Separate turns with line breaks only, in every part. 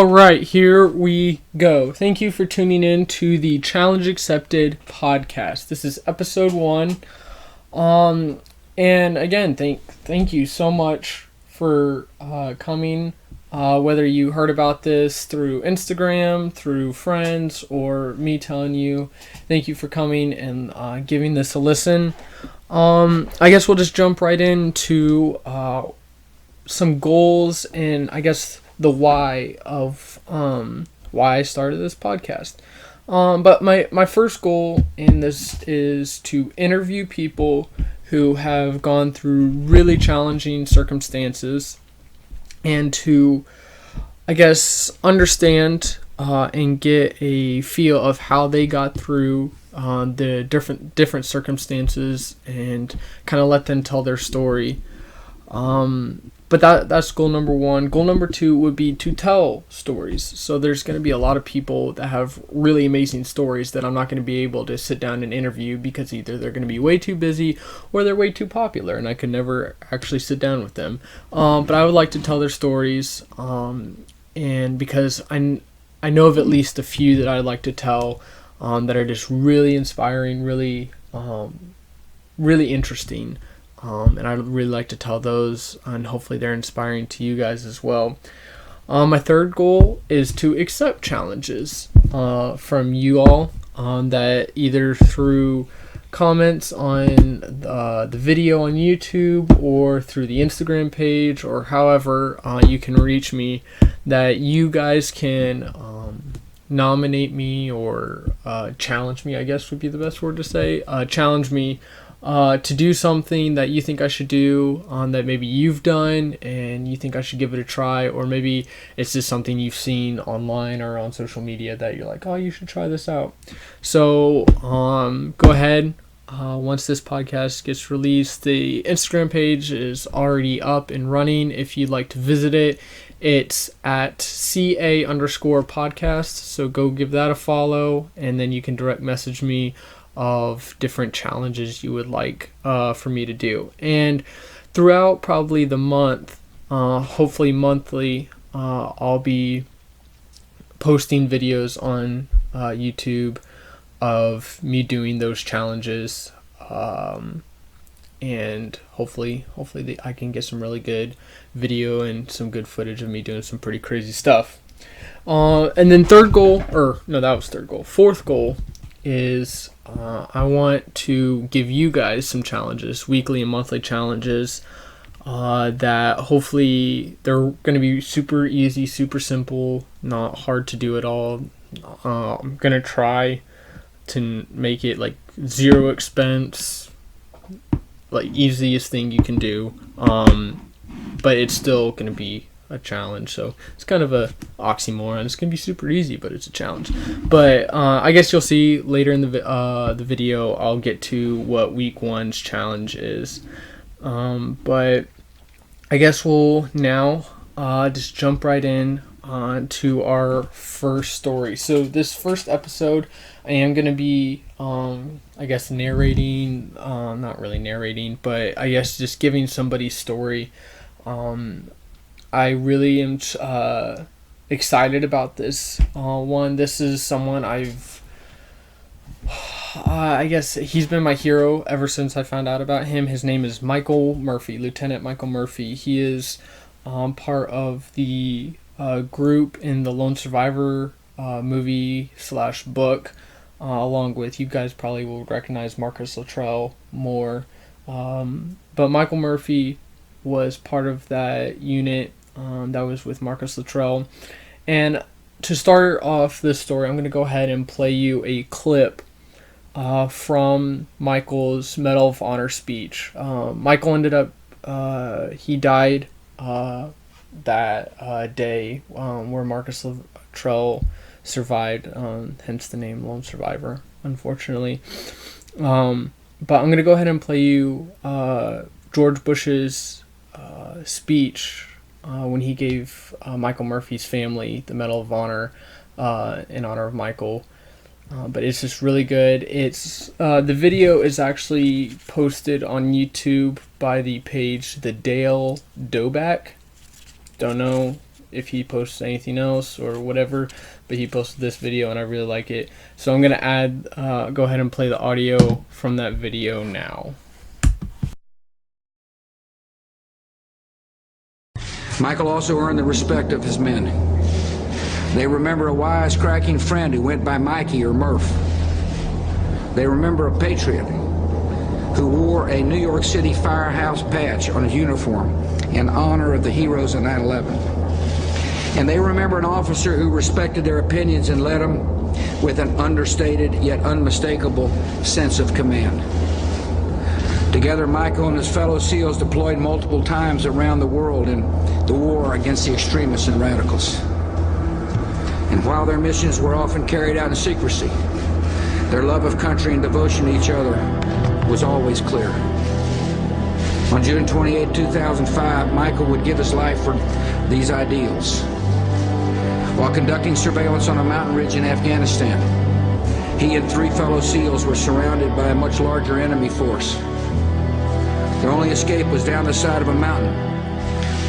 All right, here we go. Thank you for tuning in to the Challenge Accepted podcast. This is episode 1. And again, thank you so much for coming. Whether you heard about this through Instagram, through friends, or me telling you, thank you for coming and giving this a listen. I guess we'll just jump right into some goals and I guess the why of why I started this podcast. But my first goal in this is to interview people who have gone through really challenging circumstances and to, I guess, understand and get a feel of how they got through the different circumstances and kind of let them tell their story. But that's goal number 1. Goal number 2 would be to tell stories. So there's going to be a lot of people that have really amazing stories that I'm not going to be able to sit down and interview because either they're going to be way too busy or they're way too popular and I could never actually sit down with them. But I would like to tell their stories, and because I know of at least a few that I'd like to tell that are just really inspiring, really interesting. And I'd really like to tell those, and hopefully they're inspiring to you guys as well. My third goal is to accept challenges from you all that either through comments on the video on YouTube or through the Instagram page or however you can reach me, that you guys can nominate me or challenge me, I guess would be the best word to say. Challenge me to do something that you think I should do, that maybe you've done and you think I should give it a try, or maybe it's just something you've seen online or on social media that you're like, oh, you should try this out. So go ahead. Once this podcast gets released, the Instagram page is already up and running. If you'd like to visit it, it's at CA_podcast. So go give that a follow, and then you can direct message me of different challenges you would like for me to do. And throughout probably the month, hopefully monthly, I'll be posting videos on YouTube of me doing those challenges, and hopefully I can get some really good video and some good footage of me doing some pretty crazy stuff. And then fourth goal is I want to give you guys some challenges, weekly and monthly challenges, that hopefully they're going to be super easy, super simple, not hard to do at all. I'm going to try to make it like zero expense, like easiest thing you can do, but it's still going to be a challenge. So it's kind of a oxymoron. It's gonna be super easy, but it's a challenge. But I guess you'll see later in the video I'll get to what week 1's challenge is. But I guess we'll now just jump right in to our first story. So this first episode I am gonna be I guess narrating, not really narrating, but I guess just giving somebody's story. I really am excited about this one. This is someone I guess he's been my hero ever since I found out about him. His name is Michael Murphy, Lieutenant Michael Murphy. He is part of the group in the Lone Survivor movie/book, along with, you guys probably will recognize Marcus Luttrell more. But Michael Murphy was part of that unit that was with Marcus Luttrell. And to start off this story, I'm going to go ahead and play you a clip from Michael's Medal of Honor speech. Michael ended up, he died that day where Marcus Luttrell survived, hence the name Lone Survivor, unfortunately. But I'm going to go ahead and play you George Bush's speech when he gave Michael Murphy's family the Medal of Honor in honor of Michael. But it's just really good. It's the video is actually posted on YouTube by the page The Dale Doback. Don't know if he posts anything else or whatever, but he posted this video and I really like it. So I'm going to go ahead and play the audio from that video now.
Michael also earned the respect of his men. They remember a wise-cracking friend who went by Mikey or Murph. They remember a patriot who wore a New York City firehouse patch on his uniform in honor of the heroes of 9/11. And they remember an officer who respected their opinions and led them with an understated yet unmistakable sense of command. Together, Michael and his fellow SEALs deployed multiple times around the world in the war against the extremists and radicals. And while their missions were often carried out in secrecy, their love of country and devotion to each other was always clear. On June 28, 2005, Michael would give his life for these ideals. While conducting surveillance on a mountain ridge in Afghanistan, he and 3 fellow SEALs were surrounded by a much larger enemy force. Their only escape was down the side of a mountain,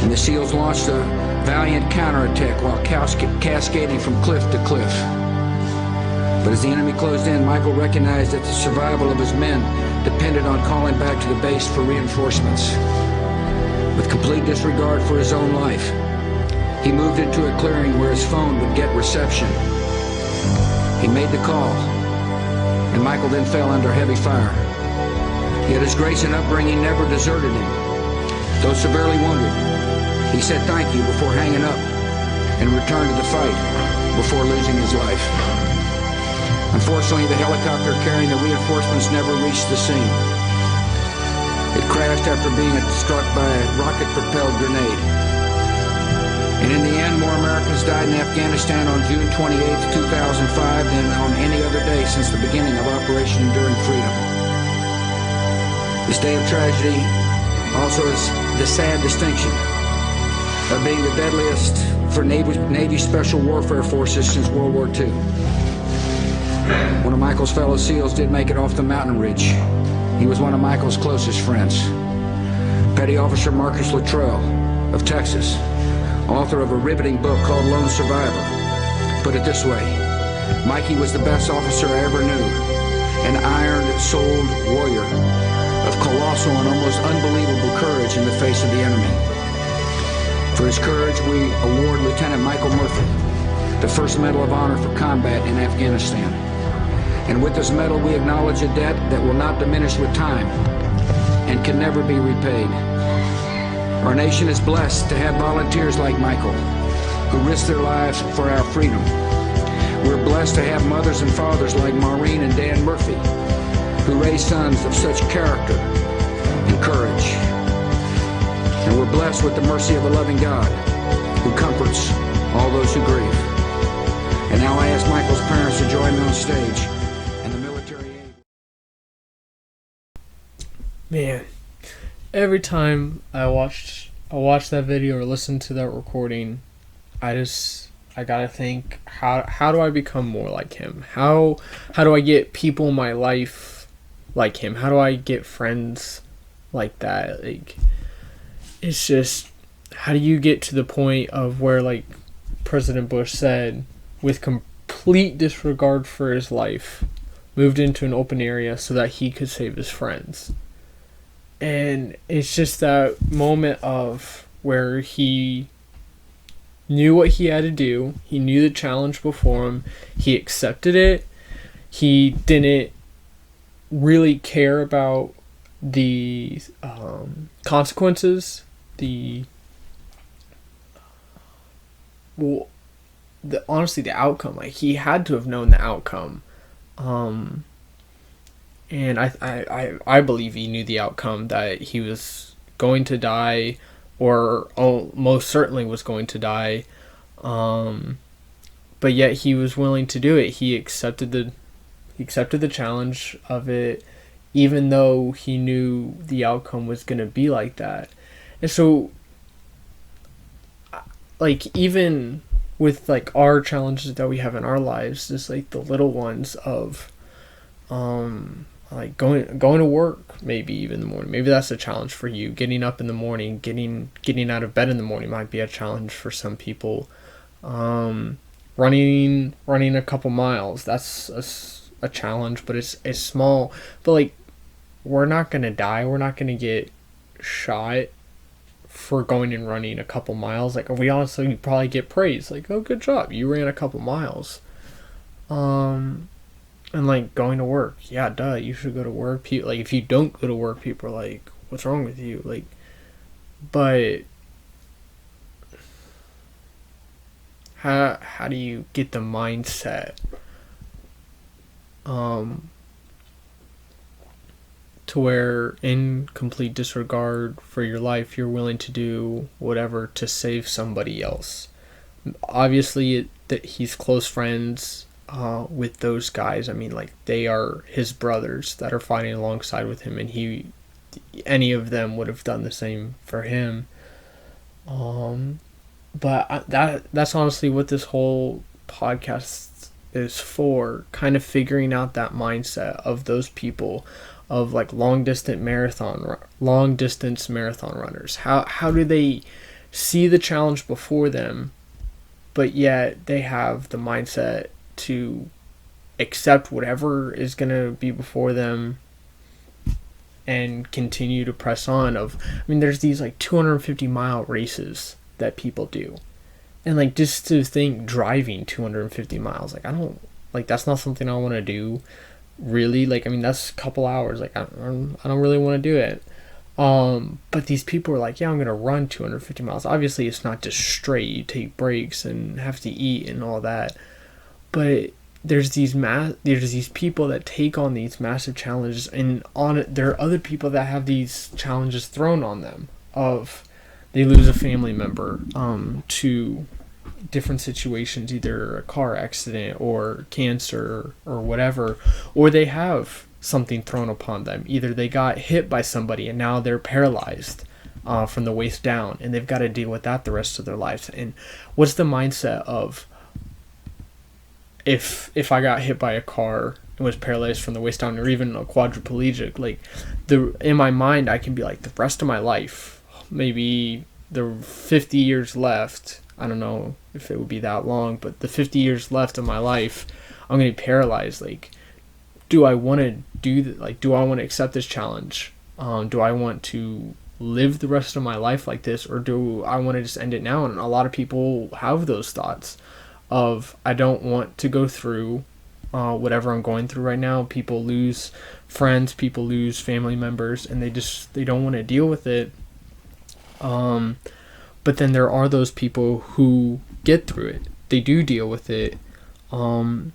and the SEALs launched a valiant counterattack while cascading from cliff to cliff. But as the enemy closed in, Michael recognized that the survival of his men depended on calling back to the base for reinforcements. With complete disregard for his own life, he moved into a clearing where his phone would get reception. He made the call, and Michael then fell under heavy fire. Yet his grace and upbringing never deserted him. Though severely wounded, he said thank you before hanging up and returned to the fight before losing his life. Unfortunately, the helicopter carrying the reinforcements never reached the scene. It crashed after being struck by a rocket-propelled grenade. And in the end, more Americans died in Afghanistan on June 28, 2005 than on any other day since the beginning of Operation Enduring Freedom. This day of tragedy also has the sad distinction of being the deadliest for Navy Special Warfare Forces since World War II. One of Michael's fellow SEALs did make it off the mountain ridge. He was one of Michael's closest friends. Petty Officer Marcus Luttrell of Texas, author of a riveting book called Lone Survivor, put it this way: Mikey was the best officer I ever knew, an iron-souled warrior of colossal and almost unbelievable courage in the face of the enemy. For his courage, we award Lieutenant Michael Murphy the First Medal of Honor for combat in Afghanistan. And with this medal, we acknowledge a debt that will not diminish with time and can never be repaid. Our nation is blessed to have volunteers like Michael, who risk their lives for our freedom. We're blessed to have mothers and fathers like Maureen and Dan Murphy, who raise sons of such character and courage. And we're blessed with the mercy of a loving God, who comforts all those who grieve. And now I ask Michael's parents to join me on stage and the military aid.
Man, every time I watch that video or listen to that recording, I gotta think, how do I become more like him? How do I get people in my life like him? How do I get friends like that? Like, it's just, how do you get to the point of where, like President Bush said, with complete disregard for his life, moved into an open area so that he could save his friends? And it's just that moment of where he knew what he had to do. He knew the challenge before him. He accepted it. He didn't really care about the consequences. Honestly, the outcome. Like, he had to have known the outcome. And I believe he knew the outcome, that he was going to die, or most certainly was going to die. But yet he was willing to do it. He accepted the challenge of it, even though he knew the outcome was going to be like that. And so, like, even with, like, our challenges that we have in our lives, just like the little ones of like going to work, maybe even in the morning. Maybe that's a challenge for you. Getting up in the morning, getting out of bed in the morning might be a challenge for some people. Running a couple miles, that's a challenge, but it's small. But like, we're not gonna die. We're not gonna get shot for going and running a couple miles. Like, we honestly probably get praise, like, oh, good job, you ran a couple miles. And like, going to work, yeah, duh, you should go to work. People, like, if you don't go to work, people are like, what's wrong with you? Like, but how do you get the mindset to where, in complete disregard for your life, you're willing to do whatever to save somebody else? Obviously, that he's close friends with those guys. I mean, like, they are his brothers that are fighting alongside with him, and any of them would have done the same for him. But that's honestly what this whole podcast is for, kind of figuring out that mindset of those people, of like long distance marathon runners. How do they see the challenge before them, but yet they have the mindset to accept whatever is going to be before them and continue to press on? I mean, there's these like 250-mile races that people do, and like, just to think, driving 250 miles, like, I don't, like, that's not something I want to do, really. Like, I mean, that's a couple hours, like, I don't really want to do it. But these people are like, yeah, I'm gonna run 250 miles. Obviously, it's not just straight. You take breaks and have to eat and all that. But there's these people that take on these massive challenges, and on it, there are other people that have these challenges thrown on them. Of, they lose a family member to different situations, either a car accident or cancer or whatever, or they have something thrown upon them. Either they got hit by somebody and now they're paralyzed from the waist down, and they've got to deal with that the rest of their lives. And what's the mindset of, if I got hit by a car and was paralyzed from the waist down, or even a quadriplegic, like, in my mind I can be like, the rest of my life, maybe the 50 years left, I don't know if it would be that long, but the 50 years left of my life, I'm going to be paralyzed. Like, do I want to do that? Like, do I want to accept this challenge? Do I want to live the rest of my life like this, or do I want to just end it now? And a lot of people have those thoughts of, I don't want to go through whatever I'm going through right now. People lose friends, people lose family members, and they don't want to deal with it. But then there are those people who get through it. They do deal with it. And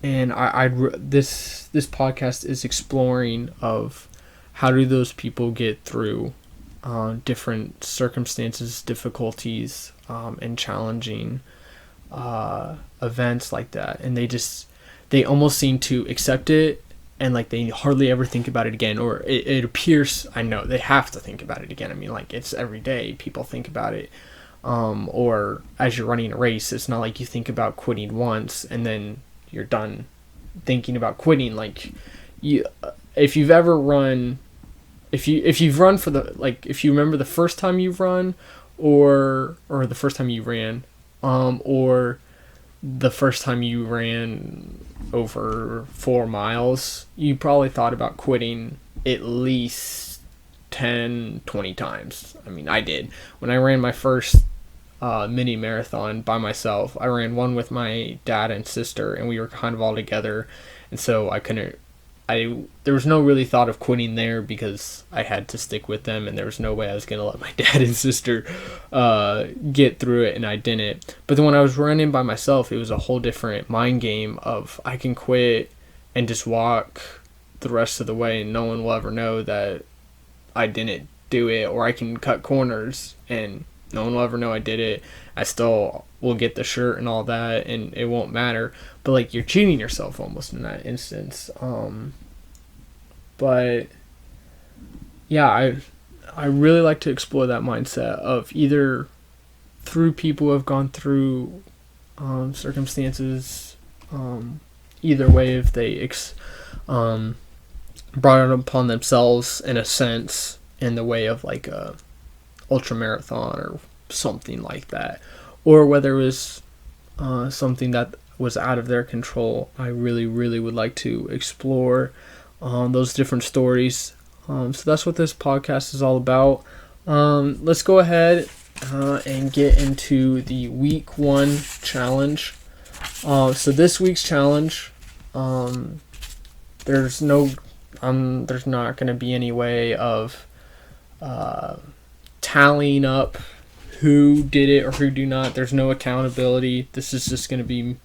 this podcast is exploring of, how do those people get through different circumstances, difficulties, and challenging events like that. And they almost seem to accept it, and like, they hardly ever think about it again, or it appears, I know they have to think about it again. I mean, like, it's every day people think about it. Or as you're running a race, it's not like you think about quitting once and then you're done thinking about quitting. Like, if you've ever run, if you've run for the, like, if you remember the first time you've run, or the first time you ran, or the first time you ran over 4 miles, you probably thought about quitting at least 10-20 times. I mean, I did. When I ran my first mini marathon by myself, I ran one with my dad and sister, and we were kind of all together, and so there was no really thought of quitting there, because I had to stick with them, and there was no way I was going to let my dad and sister get through it, and I didn't. But then when I was running by myself, it was a whole different mind game of, I can quit and just walk the rest of the way, and no one will ever know that I didn't do it, or I can cut corners and no one will ever know I did it. I still will get the shirt and all that, and it won't matter. But like, you're cheating yourself almost in that instance. But yeah, I really like to explore that mindset of, either through people who have gone through circumstances, either way, if they brought it upon themselves in a sense in the way of like a ultra marathon or something like that, or whether it was something that was out of their control. I really would like to explore those different stories. So that's what this podcast is all about. Let's go ahead and get into the week 1 challenge. So this week's challenge, there's not going to be any way of tallying up who did it or who do not. There's no accountability. This is just going to be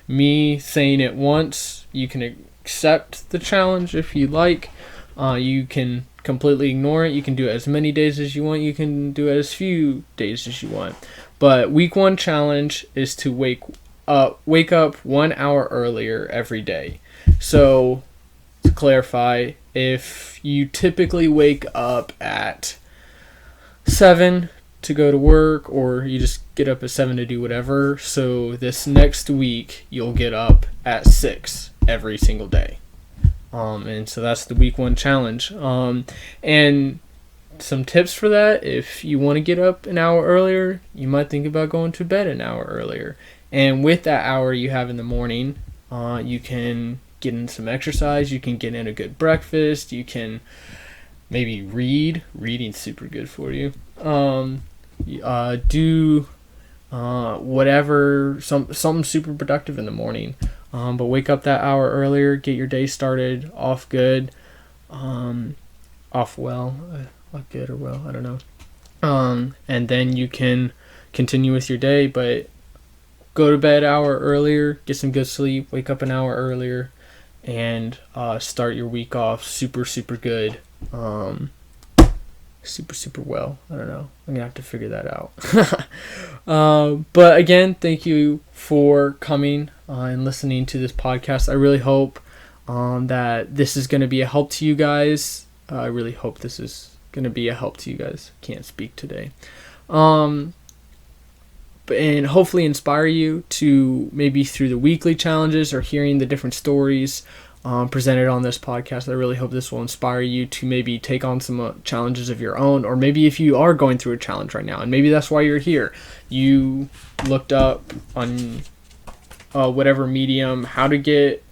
me saying it once. You can accept the challenge if you like. You can completely ignore it. You can do it as many days as you want. You can do it as few days as you want. But week 1 challenge is to wake up 1 hour earlier every day. So to clarify, if you typically wake up at 7 to go to work, or you just get up at 7 to do whatever, so this next week you'll get up at 6 every single day. And so that's the week 1 challenge. And some tips for that: if you want to get up an hour earlier, you might think about going to bed an hour earlier. And with that hour you have in the morning, you can get in some exercise, you can get in a good breakfast, you can maybe read. Reading's super good for you. Do whatever, something super productive in the morning. But wake up that hour earlier, get your day started off good, off well, good or well, I don't know. And then you can continue with your day, but go to bed an hour earlier, get some good sleep, wake up an hour earlier, and start your week off super good. Super well. I don't know. I'm gonna have to figure that out. But again, thank you for coming and listening to this podcast. I really hope that this is going to be a help to you guys. I really hope this is going to be a help to you guys. Can't speak today. And hopefully inspire you to, maybe through the weekly challenges or hearing the different stories presented on this podcast. I really hope this will inspire you to maybe take on some challenges of your own, or maybe if you are going through a challenge right now, and maybe that's why you're here. You looked up on whatever medium how to get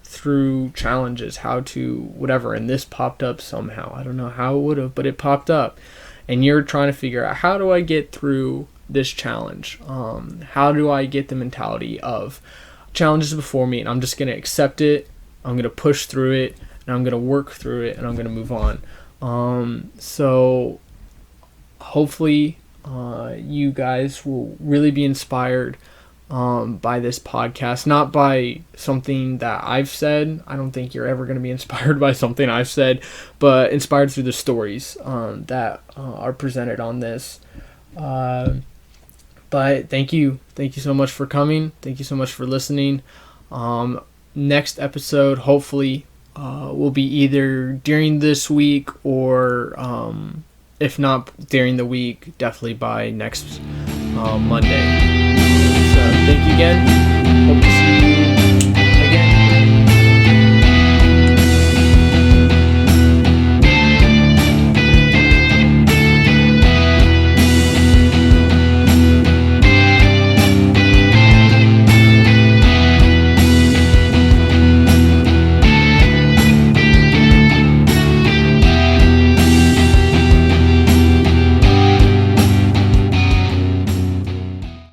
through challenges, how to whatever, and this popped up somehow. I don't know how it would have, but it popped up, and you're trying to figure out, how do I get through this challenge? How do I get the mentality of challenges before me, and I'm just going to accept it, I'm going to push through it, and I'm going to work through it, and I'm going to move on. So hopefully you guys will really be inspired by this podcast, not by something that I've said. I don't think you're ever going to be inspired by something I've said, but inspired through the stories that are presented on this. But thank you so much for coming. Thank you so much for listening. Next episode, hopefully, will be either during this week, or if not during the week, definitely by next Monday. So thank you again.